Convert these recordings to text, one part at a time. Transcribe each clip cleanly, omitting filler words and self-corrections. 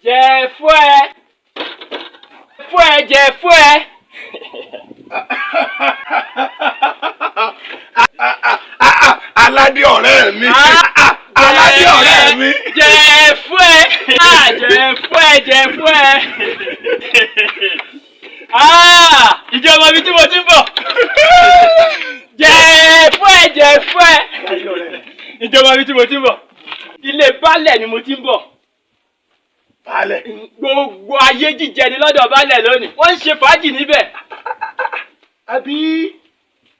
Jẹ fún ẹ. Aládé ọ̀rẹ́ mi. Aládé ọ̀rẹ́ mi. Jẹ fún ẹ. Ìjọba mi tí mo ti ń bọ̀. Jẹ fún ẹ. Ìjọba mi tí mo ti ń bọ̀. Ilé baálẹ̀ ni mo ti ń bọ̀. Baálẹ̀. Gbogbo ayé jíjẹ ni lọ́dọ̀ baálẹ̀ lónìí. Wọ́n ń ṣe fàájì níbẹ̀. Àbí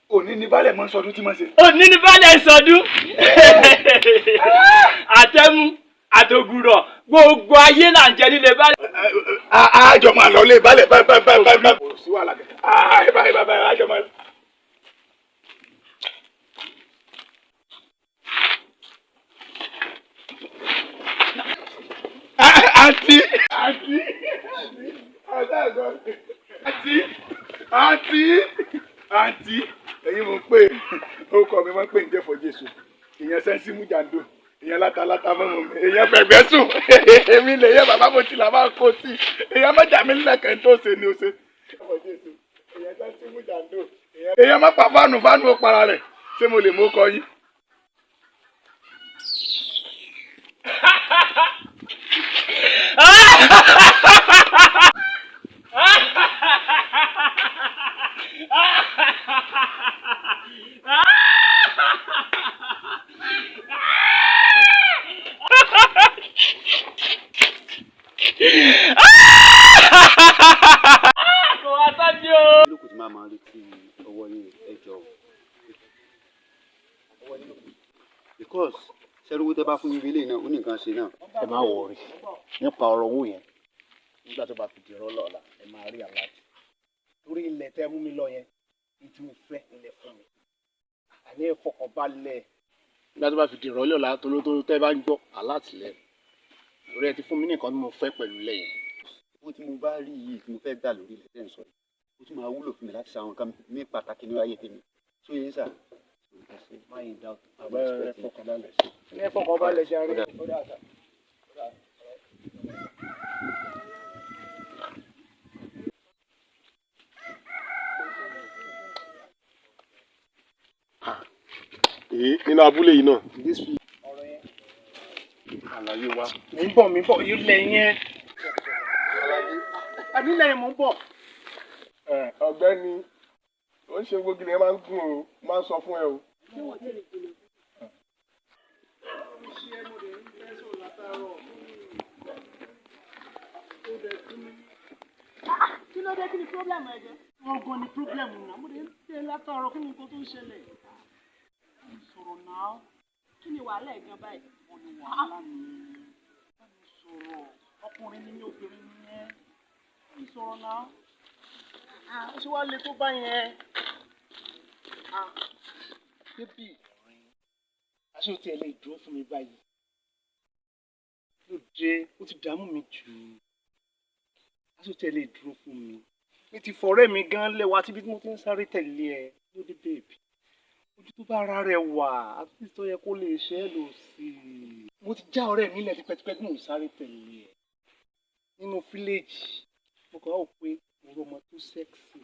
òní ni baálẹ̀ mọ́ sọdún tí mo ṣe. Òní ni baálẹ̀ sọdún. Àtẹ̀mú àtògùrọ̀ gbogbo ayé là ń jẹ nílé baálẹ̀. Àjọ máa lọ lé baálẹ̀ báyìí. Kò sí wàhálà kẹ. Báyìí àjọ máa lọ. Aunty, ẹ̀yin mo pè orúkọ mi máa ń pè ní jẹ́fọ́ Jésù. Ìyẹn sẹ́ńsì mú jàǹdó, ìyẹn látà mọ́mọ́ mi, ìyẹn fẹ̀gbẹ́ sùn, èmi lè yẹ bàbá mo ti là máa kó sí, ìyẹn mọ́jà mi lẹ́kẹ̀ẹ́ tó ṣe ni ó ṣe. Jẹ́fọ́ Jésù, ìyẹn sẹ́ńsì mú jàǹdó, ìyẹn má pa fáànù ó para rẹ̀, ṣé mo lè mú kọ yín? Because ṣẹ́rúwó tẹ́ bá fún mi ilé náà ó ní nǹkan ṣe náà. Ẹ má wọrí nípa ọ̀rọ̀ owó yẹn nígbà tó bá fi dìrọ̀ lọ́la ẹ máa rí ALADE torí ilẹ̀ tẹ́ mú mi lọ yẹn ìtú fẹ́ ilẹ̀ fún mi àní ẹ fọkàn balẹ̀ nígbà tó bá fi dìrọ̀ lọ́la tolótoló tẹ́ bá ń gbọ́ ALADE lẹ̀ torí ẹ ti fún mi nìkan tí mo fẹ́ pẹ̀lú lẹ́yìn. Owó tí mo bá rí yìí tí mo fẹ́ gbà lórí ilẹ̀ tẹ́ ń sọ yìí ó tún máa wúlò fún mi láti ṣàwọn nǹkan mi pàtàkì ní ayé tèmi tó yẹ sà. Ẹ fọkàn balẹ̀ ṣe àárẹ̀. Nínú abúlé yìí náà. Ọ̀rọ̀ yẹn. Àlàyé wa. Mi ń bọ̀ ilẹ̀ yẹn. Àbí ilẹ̀ yẹn mò ń bọ̀. Ọ̀gbẹ́ni ó ń ṣe gbogbo ilẹ̀ máa ń gùn o máa ń sọ fún ẹ o. Kí ló dé kí ni problem ẹ jẹ́? Wọ́n gan ni problem náà. Mo lè ń tẹ látọ̀rọ̀ kí ni nǹkan tó ń ṣẹlẹ̀. Sọ̀rọ̀ náà. Kí ni wàhálà ẹ̀ gan báyìí? Wọ́n ní wàhálà mi. Wọ́n ní sọ̀rọ̀. Ọkùnrin ni mí obìnrin ni ẹ́. Wọ́n ní sọ̀rọ̀ náà. Ó ṣe wá le tó bá yẹn. Bébì, aṣọ tí ẹ lè dúró fún mi báyìí. Lóde, ó ti dààmú mi jù. Aṣọ tí ẹ lè dúró fún mi. Mi ti fọ̀rẹ́ mi gan lẹ́wà síbi tí mo ti ń sáré tẹ̀lé ẹ. Lóde bèbí. Ojú tó bá ara rẹ̀ wà, àti tó yẹ kó lè ṣe é lò sí i. Mo ti já ọ̀rẹ́ mi lẹ̀ tipẹ́tipẹ́ tí mò ń sáré tẹ̀lé ẹ. Nínú fíléèjì, mo kàn wò pé mo rí ọmọ tó sẹ́ksì,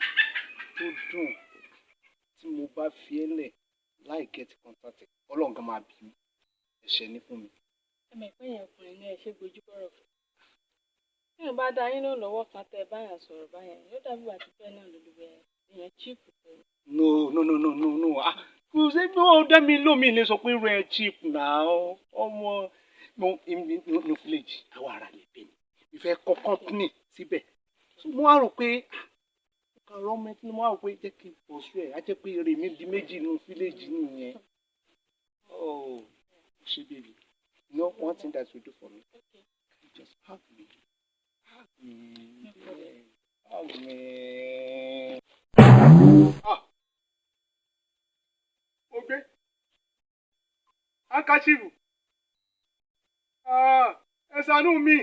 tó dùn. Tí mo bá fi ẹ́ lẹ̀ láì get contact, Ọlọ́run gan máa bí mi. Ẹ̀ṣẹ̀ ní fún mi. Ẹ mọ̀ pé èèyàn ọkùnrin ní ẹ ṣe gbojú bọ̀rọ̀ fún. Bí èèyàn bá dá yín náà lọ́wọ́ kan tẹ báyàn sọ̀rọ̀ báyàn, yóò dàbí ìgbà tí fẹ́ náà lólúwẹ̀ èèyàn cheap tó. No. Kò sí pé ó dá mi lómi lè sọ pé rẹ̀ cheap náà. Ọmọ no village, àwọn ará lè bẹ̀ ni. Ìfẹ́ kọ́ company síbẹ̀. So mo wá rò pé ọ̀rọ̀ ọmọ ẹtí ni mo wá rò pé jẹ́ kí n pọ̀ sí ẹ̀. Á jẹ́ pé èrè mi di méjì nínú village nìyẹn. Oh, ṣe baby. You know one thing that you do for me? Okay. You just hug me. Hug me. Mo gbé. Akáṣíìrù. Ẹ ṣàánú mi.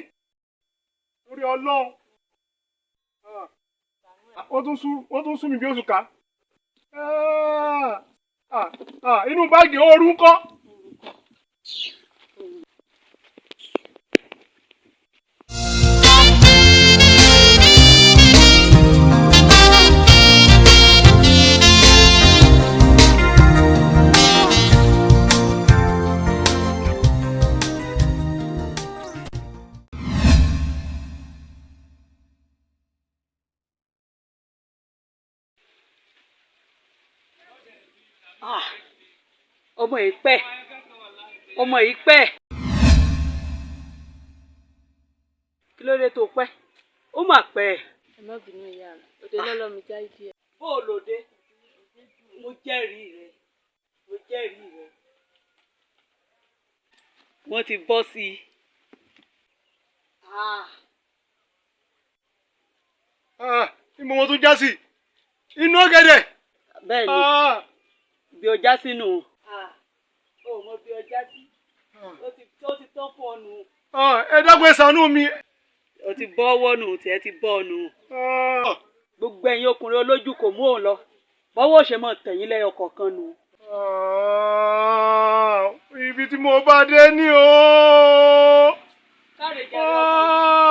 Lórí Ọlọ́run. Wọ́n tún sún mi bí oṣù ká. Inú báàgì ooru ń kọ́. ọmọ yìí pẹ́ ọmọ yìí pẹ́ kí ló dé tó pẹ́ ó mà pẹ́. ẹ má bínú ìyá mi òde lọ́lọ́ mi já ìdí ẹ̀. bó o lòde mo jẹ́rìí rẹ mo jẹ́rìí rẹ wọ́n ti bọ́ sí i. ìmọ̀ wọn tún já sí inú ọ̀gẹ̀dẹ̀. bẹ́ẹ̀ ni bí o já sínú o mọ bí o já sí ó ti tán fún ọ nù. ẹ dákun ẹ ṣàánú mi. o ti bọ́ ọwọ́ nù tí ẹ ti bọ́ ọ nù. gbogbo ẹ̀yin ọkùnrin olójú kò mú òun lọ bọ́wọ́ ṣe mọ̀ tẹ̀yìn lẹ́yọ kọ̀ọ̀kan nù. ibi tí mo bá dé ní o. káre jẹ́ lọ́kùnrin.